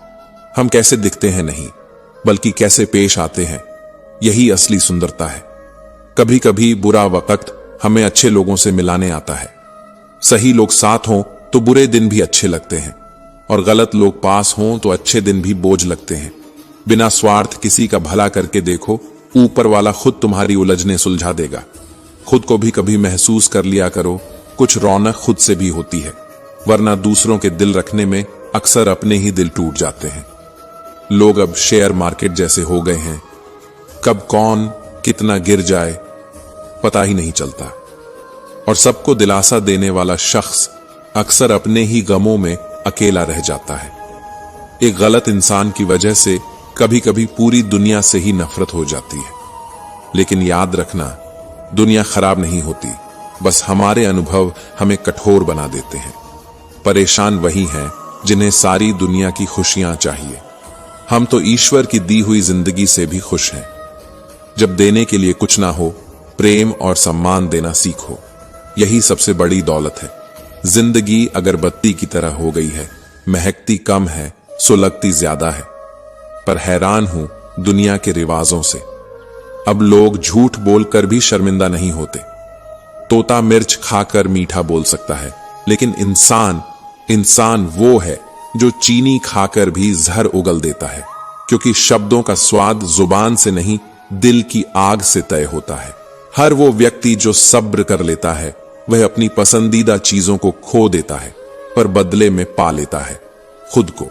हम कैसे दिखते हैं नहीं, बल्कि कैसे पेश आते हैं, यही असली सुंदरता है। कभी कभी बुरा वक्त हमें अच्छे लोगों से मिलाने आता है। सही लोग साथ हों तो बुरे दिन भी अच्छे लगते हैं, और गलत लोग पास हों तो अच्छे दिन भी बोझ लगते हैं। बिना स्वार्थ किसी का भला करके देखो, ऊपर वाला खुद तुम्हारी उलझने सुलझा देगा। खुद को भी कभी महसूस कर लिया करो, कुछ रौनक खुद से भी होती है, वरना दूसरों के दिल रखने में अक्सर अपने ही दिल टूट जाते हैं। लोग अब शेयर मार्केट जैसे हो गए हैं, कब कौन कितना गिर जाए पता ही नहीं चलता। और सबको दिलासा देने वाला शख्स अक्सर अपने ही गमों में अकेला रह जाता है। एक गलत इंसान की वजह से कभी कभी पूरी दुनिया से ही नफरत हो जाती है। लेकिन याद रखना, दुनिया खराब नहीं होती, बस हमारे अनुभव हमें कठोर बना देते हैं। परेशान वही हैं जिन्हें सारी दुनिया की खुशियां चाहिए। हम तो ईश्वर की दी हुई जिंदगी से भी खुश हैं। जब देने के लिए कुछ ना हो, प्रेम और सम्मान देना सीखो। यही सबसे बड़ी दौलत है। जिंदगी अगरबत्ती की तरह हो गई है, महकती कम है, सुलगती ज्यादा है। पर हैरान हूं, दुनिया के रिवाजों से। अब लोग झूठ बोलकर भी शर्मिंदा नहीं होते। तोता मिर्च खाकर मीठा बोल सकता है, लेकिन इंसान वो है जो चीनी खाकर भी जहर उगल देता है, क्योंकि शब्दों का स्वाद जुबान से नहीं, दिल की आग से तय होता है। हर वो व्यक्ति जो सब्र कर लेता है, वह अपनी पसंदीदा चीजों को खो देता है, पर बदले में पा लेता है खुद को।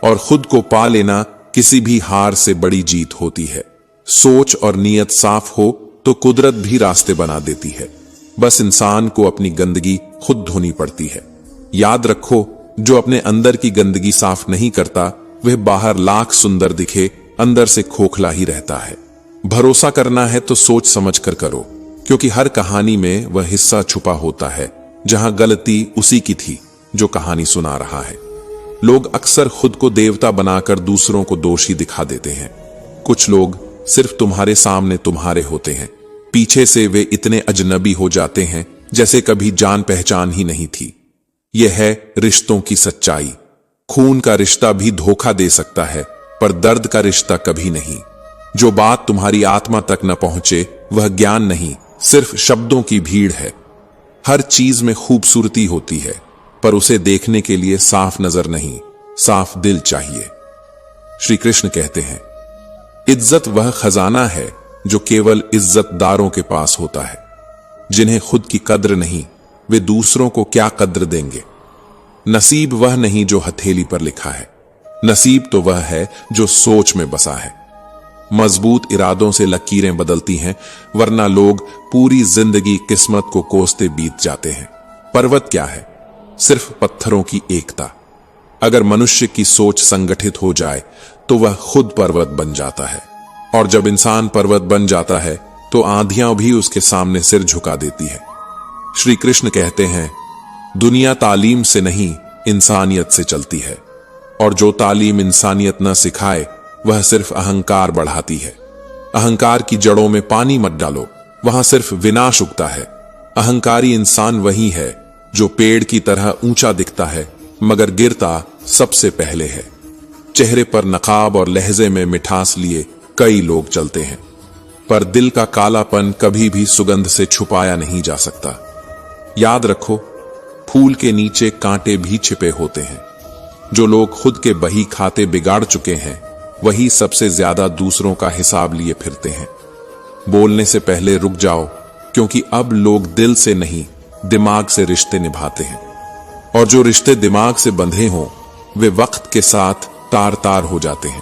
और खुद को पा लेना किसी भी हार से बड़ी जीत होती है। सोच और नीयत साफ हो तो कुदरत भी रास्ते बना देती है। बस इंसान को अपनी गंदगी खुद धोनी पड़ती है। याद रखो, जो अपने अंदर की गंदगी साफ नहीं करता, वह बाहर लाख सुंदर दिखे, अंदर से खोखला ही रहता है। भरोसा करना है तो सोच समझ कर करो, क्योंकि हर कहानी में वह हिस्सा छुपा होता है जहां गलती उसी की थी जो कहानी सुना रहा है। लोग अक्सर खुद को देवता बनाकर दूसरों को दोषी दिखा देते हैं। कुछ लोग सिर्फ तुम्हारे सामने तुम्हारे होते हैं, पीछे से वे इतने अजनबी हो जाते हैं जैसे कभी जान पहचान ही नहीं थी। यह है रिश्तों की सच्चाई। खून का रिश्ता भी धोखा दे सकता है, पर दर्द का रिश्ता कभी नहीं। जो बात तुम्हारी आत्मा तक न पहुंचे वह ज्ञान नहीं, सिर्फ शब्दों की भीड़ है। हर चीज में खूबसूरती होती है, पर उसे देखने के लिए साफ नजर नहीं, साफ दिल चाहिए। श्री कृष्ण कहते हैं, इज्जत वह खजाना है जो केवल इज्जतदारों के पास होता है। जिन्हें खुद की कद्र नहीं, वे दूसरों को क्या कद्र देंगे। नसीब वह नहीं जो हथेली पर लिखा है, नसीब तो वह है जो सोच में बसा है। मजबूत इरादों से लकीरें बदलती हैं, वरना लोग पूरी जिंदगी किस्मत को कोसते बीत जाते हैं। पर्वत क्या है? सिर्फ पत्थरों की एकता। अगर मनुष्य की सोच संगठित हो जाए तो वह खुद पर्वत बन जाता है, और जब इंसान पर्वत बन जाता है तो आंधियां भी उसके सामने सिर झुका देती है। श्री कृष्ण कहते हैं, दुनिया तालीम से नहीं, इंसानियत से चलती है, और जो तालीम इंसानियत न सिखाए वह सिर्फ अहंकार बढ़ाती है। अहंकार की जड़ों में पानी मत डालो, वहां सिर्फ विनाश उगता है। अहंकारी इंसान वही है जो पेड़ की तरह ऊंचा दिखता है, मगर गिरता सबसे पहले है। चेहरे पर नकाब और लहजे में मिठास लिए कई लोग चलते हैं, पर दिल का कालापन कभी भी सुगंध से छुपाया नहीं जा सकता। याद रखो, फूल के नीचे कांटे भी छिपे होते हैं। जो लोग खुद के बही खाते बिगाड़ चुके हैं, वही सबसे ज्यादा दूसरों का हिसाब लिए फिरते हैं। बोलने से पहले रुक जाओ, क्योंकि अब लोग दिल से नहीं, दिमाग से रिश्ते निभाते हैं, और जो रिश्ते दिमाग से बंधे हों वे वक्त के साथ तार तार हो जाते हैं।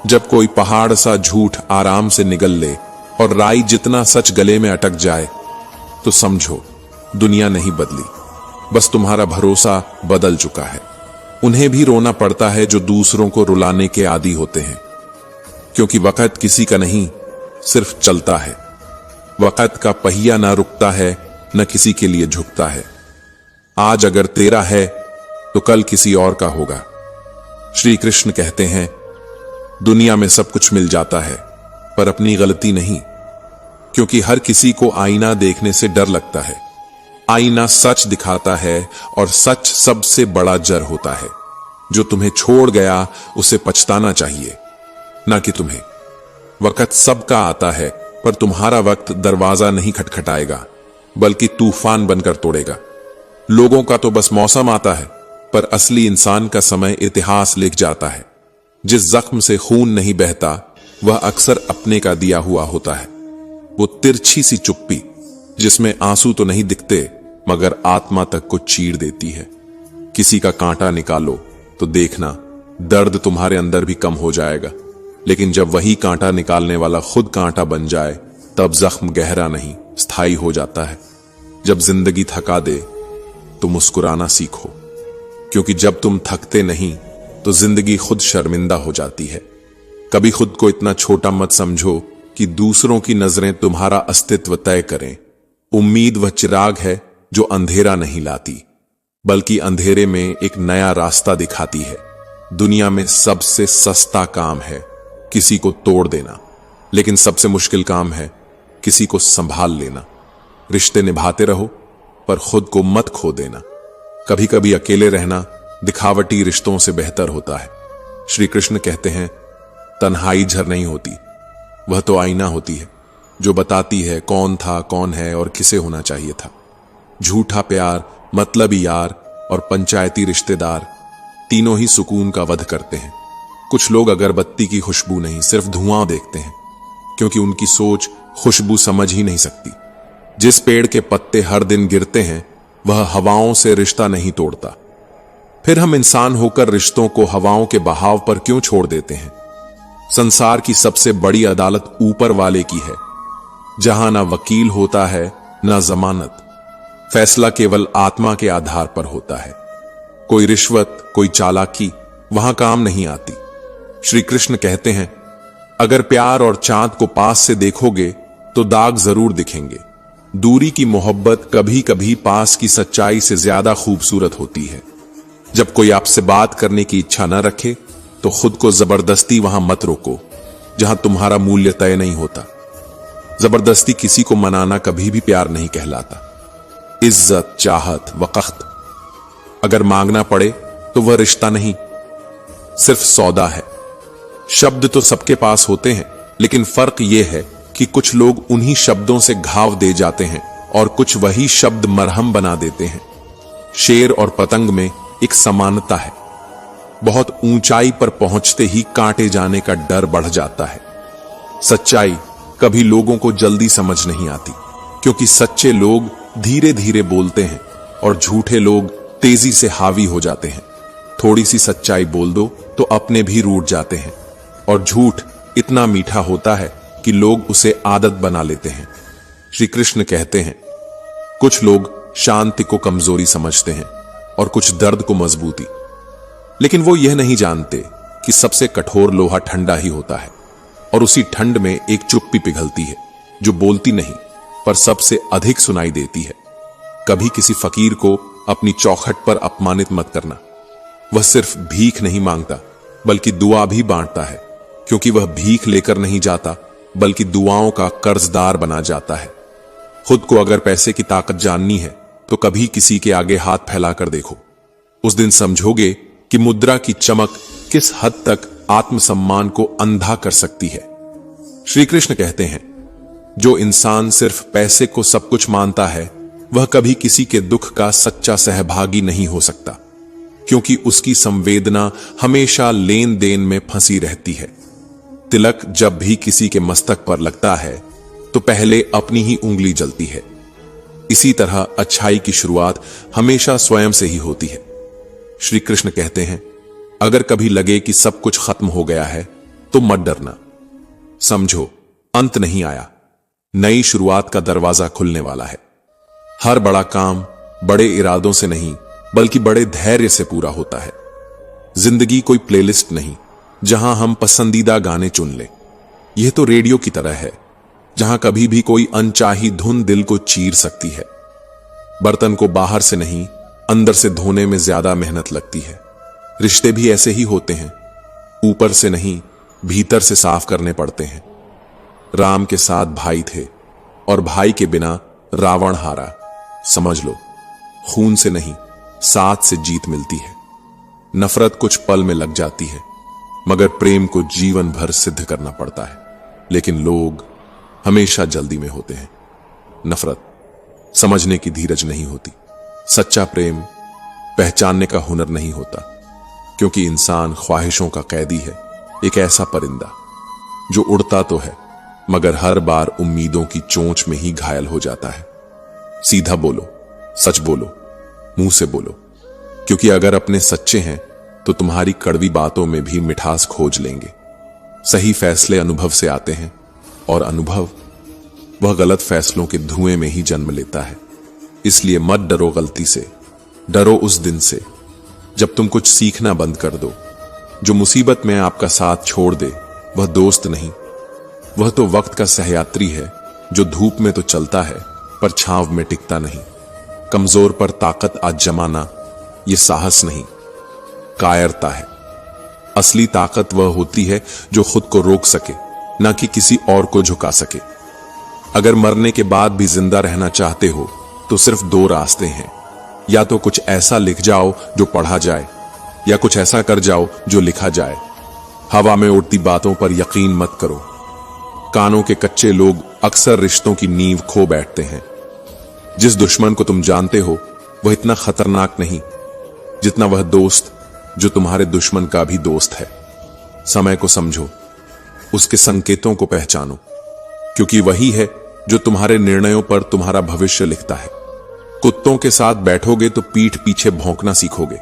जब कोई पहाड़ सा झूठ आराम से निगल ले और राई जितना सच गले में अटक जाए, तो समझो दुनिया नहीं बदली, बस तुम्हारा भरोसा बदल चुका है। उन्हें भी रोना पड़ता है जो दूसरों को रुलाने के आदी होते हैं, क्योंकि वक्त किसी का नहीं, सिर्फ चलता है। वक्त का पहिया ना रुकता है, न किसी के लिए झुकता है। आज अगर तेरा है तो कल किसी और का होगा। श्री कृष्ण कहते हैं, दुनिया में सब कुछ मिल जाता है, पर अपनी गलती नहीं, क्योंकि हर किसी को आईना देखने से डर लगता है। आईना सच दिखाता है, और सच सबसे बड़ा जर होता है। जो तुम्हें छोड़ गया उसे पछताना चाहिए, ना कि तुम्हें। वक्त सबका आता है, पर तुम्हारा वक्त दरवाजा नहीं खटखटाएगा, बल्कि तूफान बनकर तोड़ेगा। लोगों का तो बस मौसम आता है, पर असली इंसान का समय इतिहास लिख जाता है। जिस जख्म से खून नहीं बहता वह अक्सर अपने का दिया हुआ होता है। वो तिरछी सी चुप्पी जिसमें आंसू तो नहीं दिखते, मगर आत्मा तक को चीर देती है। किसी का कांटा निकालो तो देखना दर्द तुम्हारे अंदर भी कम हो जाएगा, लेकिन जब वही कांटा निकालने वाला खुद कांटा बन जाए, तब जख्म गहरा नहीं, स्थायी हो जाता है। जब जिंदगी थका दे तो मुस्कुराना सीखो, क्योंकि जब तुम थकते नहीं तो जिंदगी खुद शर्मिंदा हो जाती है। कभी खुद को इतना छोटा मत समझो कि दूसरों की नजरें तुम्हारा अस्तित्व तय करें। उम्मीद वह चिराग है जो अंधेरा नहीं लाती, बल्कि अंधेरे में एक नया रास्ता दिखाती है। दुनिया में सबसे सस्ता काम है किसी को तोड़ देना, लेकिन सबसे मुश्किल काम है किसी को संभाल लेना। रिश्ते निभाते रहो, पर खुद को मत खो देना। कभी कभी अकेले रहना दिखावटी रिश्तों से बेहतर होता है। श्री कृष्ण कहते हैं, तन्हाई झर नहीं होती, वह तो आईना होती है जो बताती है कौन था, कौन है और किसे होना चाहिए था। झूठा प्यार, मतलबी यार और पंचायती रिश्तेदार तीनों ही सुकून का वध करते हैं। कुछ लोग अगरबत्ती की खुशबू नहीं, सिर्फ धुआं देखते हैं, क्योंकि उनकी सोच खुशबू समझ ही नहीं सकती। जिस पेड़ के पत्ते हर दिन गिरते हैं वह हवाओं से रिश्ता नहीं तोड़ता। फिर हम इंसान होकर रिश्तों को हवाओं के बहाव पर क्यों छोड़ देते हैं? संसार की सबसे बड़ी अदालत ऊपर वाले की है, जहां ना वकील होता है ना जमानत। फैसला केवल आत्मा के आधार पर होता है। कोई रिश्वत, कोई चालाकी वहां काम नहीं आती। श्री कृष्ण कहते हैं, अगर प्यार और चांद को पास से देखोगे तो दाग जरूर दिखेंगे। दूरी की मोहब्बत कभी कभी पास की सच्चाई से ज्यादा खूबसूरत होती है। जब कोई आपसे बात करने की इच्छा न रखे तो खुद को जबरदस्ती वहां मत रोको जहां तुम्हारा मूल्य तय नहीं होता। जबरदस्ती किसी को मनाना कभी भी प्यार नहीं कहलाता। इज्जत, चाहत, वक़्त अगर मांगना पड़े तो वह रिश्ता नहीं, सिर्फ सौदा है। शब्द तो सबके पास होते हैं, लेकिन फर्क यह है कि कुछ लोग उन्हीं शब्दों से घाव दे जाते हैं और कुछ वही शब्द मरहम बना देते हैं। शेर और पतंग में एक समानता है। बहुत ऊंचाई पर पहुंचते ही काटे जाने का डर बढ़ जाता है। सच्चाई कभी लोगों को जल्दी समझ नहीं आती, क्योंकि सच्चे लोग धीरे धीरे बोलते हैं और झूठे लोग तेजी से हावी हो जाते हैं। थोड़ी सी सच्चाई बोल दो तो अपने भी रूठ जाते हैं, और झूठ इतना मीठा होता है कि लोग उसे आदत बना लेते हैं। श्री कृष्ण कहते हैं, कुछ लोग शांति को कमजोरी समझते हैं और कुछ दर्द को मजबूती, लेकिन वो यह नहीं जानते कि सबसे कठोर लोहा ठंडा ही होता है, और उसी ठंड में एक चुप्पी पिघलती है जो बोलती नहीं पर सबसे अधिक सुनाई देती है। कभी किसी फकीर को अपनी चौखट पर अपमानित मत करना। वह सिर्फ भीख नहीं मांगता बल्कि दुआ भी बांटता है, क्योंकि वह भीख लेकर नहीं जाता बल्कि दुआओं का कर्जदार बना जाता है। खुद को अगर पैसे की ताकत जाननी है तो कभी किसी के आगे हाथ फैलाकर देखो। उस दिन समझोगे कि मुद्रा की चमक किस हद तक आत्मसम्मान को अंधा कर सकती है। श्री कृष्ण कहते हैं, जो इंसान सिर्फ पैसे को सब कुछ मानता है वह कभी किसी के दुख का सच्चा सहभागी नहीं हो सकता, क्योंकि उसकी संवेदना हमेशा लेन देन में फंसी रहती है। तिलक जब भी किसी के मस्तक पर लगता है तो पहले अपनी ही उंगली जलती है। इसी तरह अच्छाई की शुरुआत हमेशा स्वयं से ही होती है। श्री कृष्ण कहते हैं, अगर कभी लगे कि सब कुछ खत्म हो गया है तो मत डरना। समझो, अंत नहीं आया, नई शुरुआत का दरवाजा खुलने वाला है। हर बड़ा काम बड़े इरादों से नहीं बल्कि बड़े धैर्य से पूरा होता है। जिंदगी कोई प्लेलिस्ट नहीं जहां हम पसंदीदा गाने चुन लें। यह तो रेडियो की तरह है जहां कभी भी कोई अनचाही धुन दिल को चीर सकती है। बर्तन को बाहर से नहीं अंदर से धोने में ज्यादा मेहनत लगती है। रिश्ते भी ऐसे ही होते हैं, ऊपर से नहीं भीतर से साफ करने पड़ते हैं। राम के साथ भाई थे और भाई के बिना रावण हारा। समझ लो, खून से नहीं साथ से जीत मिलती है। नफरत कुछ पल में लग जाती है, मगर प्रेम को जीवन भर सिद्ध करना पड़ता है। लेकिन लोग हमेशा जल्दी में होते हैं। नफरत समझने की धीरज नहीं होती। सच्चा प्रेम पहचानने का हुनर नहीं होता, क्योंकि इंसान ख्वाहिशों का कैदी है, एक ऐसा परिंदा जो उड़ता तो है मगर हर बार उम्मीदों की चोंच में ही घायल हो जाता है। सीधा बोलो, सच बोलो, मुंह से बोलो, क्योंकि अगर अपने सच्चे हैं तो तुम्हारी कड़वी बातों में भी मिठास खोज लेंगे। सही फैसले अनुभव से आते हैं, और अनुभव वह गलत फैसलों के धुएं में ही जन्म लेता है। इसलिए मत डरो गलती से, डरो उस दिन से जब तुम कुछ सीखना बंद कर दो। जो मुसीबत में आपका साथ छोड़ दे वह दोस्त नहीं, वह तो वक्त का सहयात्री है जो धूप में तो चलता है पर छांव में टिकता नहीं। कमजोर पर ताकत आज जमाना यह साहस नहीं, कायरता है। असली ताकत वह होती है जो खुद को रोक सके, ना कि किसी और को झुका सके। अगर मरने के बाद भी जिंदा रहना चाहते हो तो सिर्फ दो रास्ते हैं, या तो कुछ ऐसा लिख जाओ जो पढ़ा जाए, या कुछ ऐसा कर जाओ जो लिखा जाए। हवा में उड़ती बातों पर यकीन मत करो। कानों के कच्चे लोग अक्सर रिश्तों की नींव खो बैठते हैं। जिस दुश्मन को तुम जानते हो वह इतना खतरनाक नहीं जितना वह दोस्त जो तुम्हारे दुश्मन का भी दोस्त है। समय को समझो, उसके संकेतों को पहचानो, क्योंकि वही है जो तुम्हारे निर्णयों पर तुम्हारा भविष्य लिखता है। कुत्तों के साथ बैठोगे तो पीठ पीछे भौंकना सीखोगे,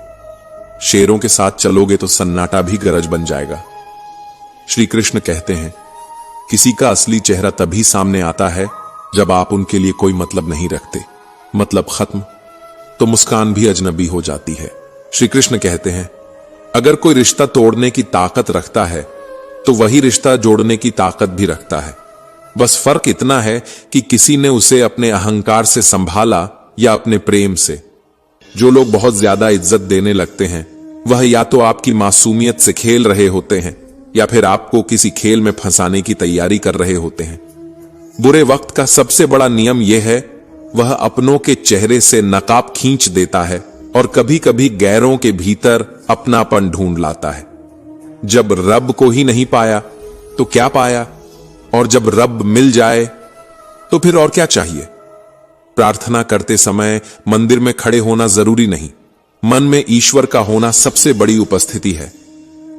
शेरों के साथ चलोगे तो सन्नाटा भी गरज बन जाएगा। श्री कृष्ण कहते हैं, किसी का असली चेहरा तभी सामने आता है जब आप उनके लिए कोई मतलब नहीं रखते। मतलब खत्म तो मुस्कान भी अजनबी हो जाती है। श्री कृष्ण कहते हैं, अगर कोई रिश्ता तोड़ने की ताकत रखता है तो वही रिश्ता जोड़ने की ताकत भी रखता है। बस फर्क इतना है कि किसी ने उसे अपने अहंकार से संभाला या अपने प्रेम से। जो लोग बहुत ज्यादा इज्जत देने लगते हैं वह या तो आपकी मासूमियत से खेल रहे होते हैं या फिर आपको किसी खेल में फंसाने की तैयारी कर रहे होते हैं। बुरे वक्त का सबसे बड़ा नियम यह है, वह अपनों के चेहरे से नकाब खींच देता है और कभी कभी गैरों के भीतर अपनापन ढूंढ लाता है। जब रब को ही नहीं पाया तो क्या पाया, और जब रब मिल जाए तो फिर और क्या चाहिए। प्रार्थना करते समय मंदिर में खड़े होना जरूरी नहीं, मन में ईश्वर का होना सबसे बड़ी उपस्थिति है।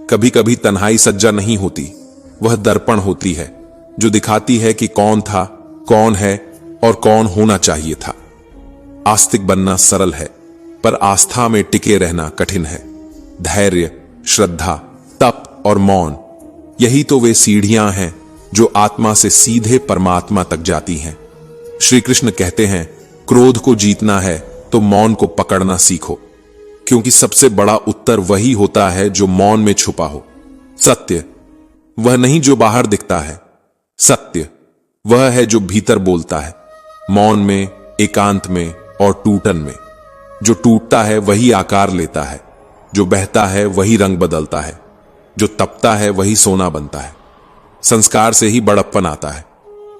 कभी कभी तन्हाई सज्जा नहीं होती, वह दर्पण होती है जो दिखाती है कि कौन था, कौन है और कौन होना चाहिए था। आस्तिक बनना सरल है, पर आस्था में टिके रहना कठिन है। धैर्य, श्रद्धा, तप और मौन, यही तो वे सीढ़ियां हैं जो आत्मा से सीधे परमात्मा तक जाती हैं। श्री कृष्ण कहते हैं, क्रोध को जीतना है तो मौन को पकड़ना सीखो, क्योंकि सबसे बड़ा उत्तर वही होता है जो मौन में छुपा हो। सत्य वह नहीं जो बाहर दिखता है, सत्य वह है जो भीतर बोलता है। मौन में, एकांत में और टूटन में। जो टूटता है वही आकार लेता है, जो बहता है वही रंग बदलता है, जो तपता है वही सोना बनता है। संस्कार से ही बड़प्पन आता है,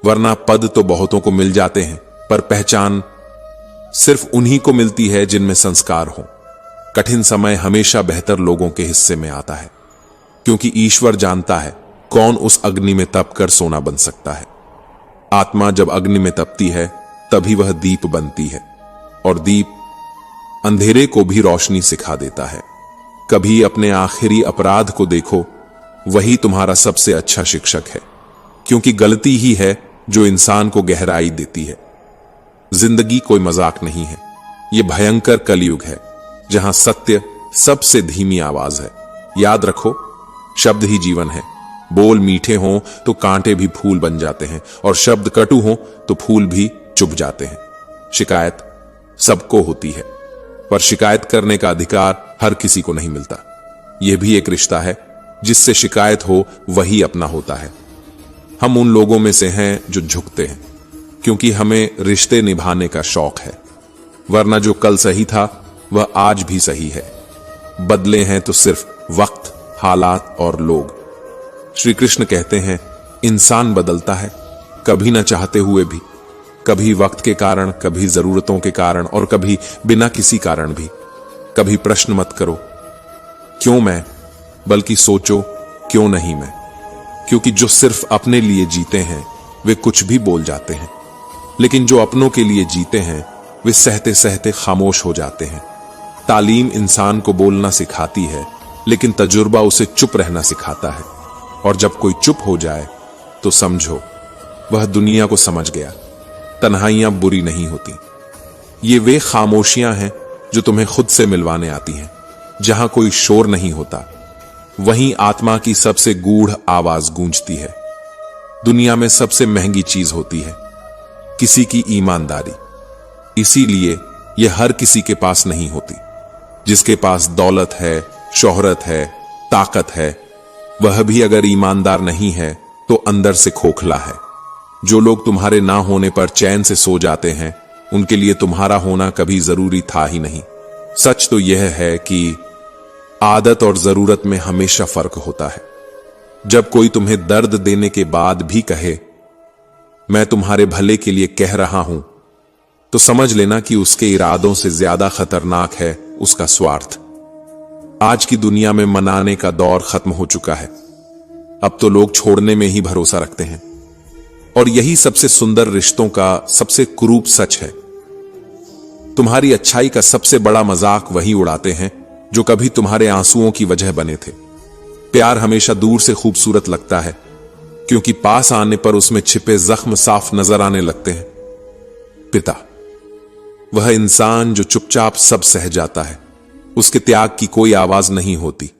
वरना पद तो बहुतों को मिल जाते हैं पर पहचान सिर्फ उन्हीं को मिलती है जिनमें संस्कार हो। कठिन समय हमेशा बेहतर लोगों के हिस्से में आता है, क्योंकि ईश्वर जानता है कौन उस अग्नि में तपकर सोना बन सकता है। आत्मा जब अग्नि में तपती है तभी वह दीप बनती है, और दीप अंधेरे को भी रोशनी सिखा देता है। कभी अपने आखिरी अपराध को देखो, वही तुम्हारा सबसे अच्छा शिक्षक है, क्योंकि गलती ही है जो इंसान को गहराई देती है। जिंदगी कोई मजाक नहीं है, यह भयंकर कलयुग है जहां सत्य सबसे धीमी आवाज है। याद रखो, शब्द ही जीवन है। बोल मीठे हों तो कांटे भी फूल बन जाते हैं, और शब्द कटु हों तो फूल भी चुभ जाते हैं। शिकायत सबको होती है, पर शिकायत करने का अधिकार हर किसी को नहीं मिलता। यह भी एक रिश्ता है, जिससे शिकायत हो वही अपना होता है। हम उन लोगों में से हैं जो झुकते हैं, क्योंकि हमें रिश्ते निभाने का शौक है, वरना जो कल सही था वह आज भी सही है। बदले हैं तो सिर्फ वक्त, हालात और लोग। श्री कृष्ण कहते हैं, इंसान बदलता है, कभी न चाहते हुए भी, कभी वक्त के कारण, कभी जरूरतों के कारण और कभी बिना किसी कारण भी। कभी प्रश्न मत करो क्यों मैं, बल्कि सोचो क्यों नहीं मैं, क्योंकि जो सिर्फ अपने लिए जीते हैं वे कुछ भी बोल जाते हैं, लेकिन जो अपनों के लिए जीते हैं वे सहते सहते खामोश हो जाते हैं। तालीम इंसान को बोलना सिखाती है, लेकिन तजुर्बा उसे चुप रहना सिखाता है। और जब कोई चुप हो जाए तो समझो वह दुनिया को समझ गया। तन्हाइयां बुरी नहीं होती, ये वे खामोशियां हैं जो तुम्हें खुद से मिलवाने आती हैं। जहां कोई शोर नहीं होता वहीं आत्मा की सबसे गूढ़ आवाज गूंजती है। दुनिया में सबसे महंगी चीज होती है किसी की ईमानदारी, इसीलिए यह हर किसी के पास नहीं होती। जिसके पास दौलत है, शोहरत है, ताकत है, वह भी अगर ईमानदार नहीं है तो अंदर से खोखला है। जो लोग तुम्हारे ना होने पर चैन से सो जाते हैं, उनके लिए तुम्हारा होना कभी जरूरी था ही नहीं। सच तो यह है कि आदत और जरूरत में हमेशा फर्क होता है। जब कोई तुम्हें दर्द देने के बाद भी कहे मैं तुम्हारे भले के लिए कह रहा हूं, तो समझ लेना कि उसके इरादों से ज्यादा खतरनाक है उसका स्वार्थ। आज की दुनिया में मनाने का दौर खत्म हो चुका है, अब तो लोग छोड़ने में ही भरोसा रखते हैं। और यही सबसे सुंदर रिश्तों का सबसे क्रूप सच है। तुम्हारी अच्छाई का सबसे बड़ा मजाक वही उड़ाते हैं जो कभी तुम्हारे आंसुओं की वजह बने थे। प्यार हमेशा दूर से खूबसूरत लगता है, क्योंकि पास आने पर उसमें छिपे जख्म साफ नजर आने लगते हैं। पिता, वह इंसान जो चुपचाप सब सह जाता है, उसके त्याग की कोई आवाज नहीं होती,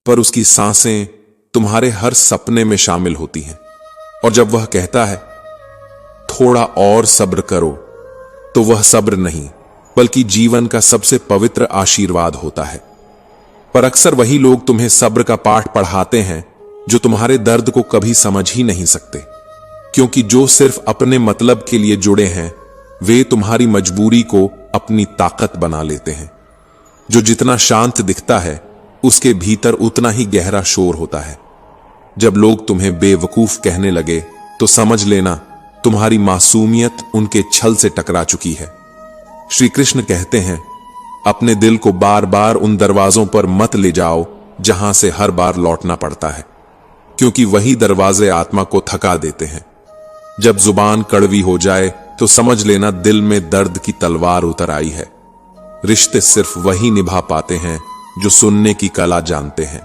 पर उसकी सांसें तुम्हारे हर सपने में शामिल होती हैं। और जब वह कहता है थोड़ा और सब्र करो, तो वह सब्र नहीं बल्कि जीवन का सबसे पवित्र आशीर्वाद होता है। पर अक्सर वही लोग तुम्हें सब्र का पाठ पढ़ाते हैं जो तुम्हारे दर्द को कभी समझ ही नहीं सकते, क्योंकि जो सिर्फ अपने मतलब के लिए जुड़े हैं वे तुम्हारी मजबूरी को अपनी ताकत बना लेते हैं। जो जितना शांत दिखता है उसके भीतर उतना ही गहरा शोर होता है। जब लोग तुम्हें बेवकूफ कहने लगे तो समझ लेना तुम्हारी मासूमियत उनके छल से टकरा चुकी है। श्री कृष्ण कहते हैं, अपने दिल को बार बार उन दरवाजों पर मत ले जाओ जहां से हर बार लौटना पड़ता है, क्योंकि वही दरवाजे आत्मा को थका देते हैं। जब जुबान कड़वी हो जाए तो समझ लेना दिल में दर्द की तलवार उतर आई है। रिश्ते सिर्फ वही निभा पाते हैं जो सुनने की कला जानते हैं।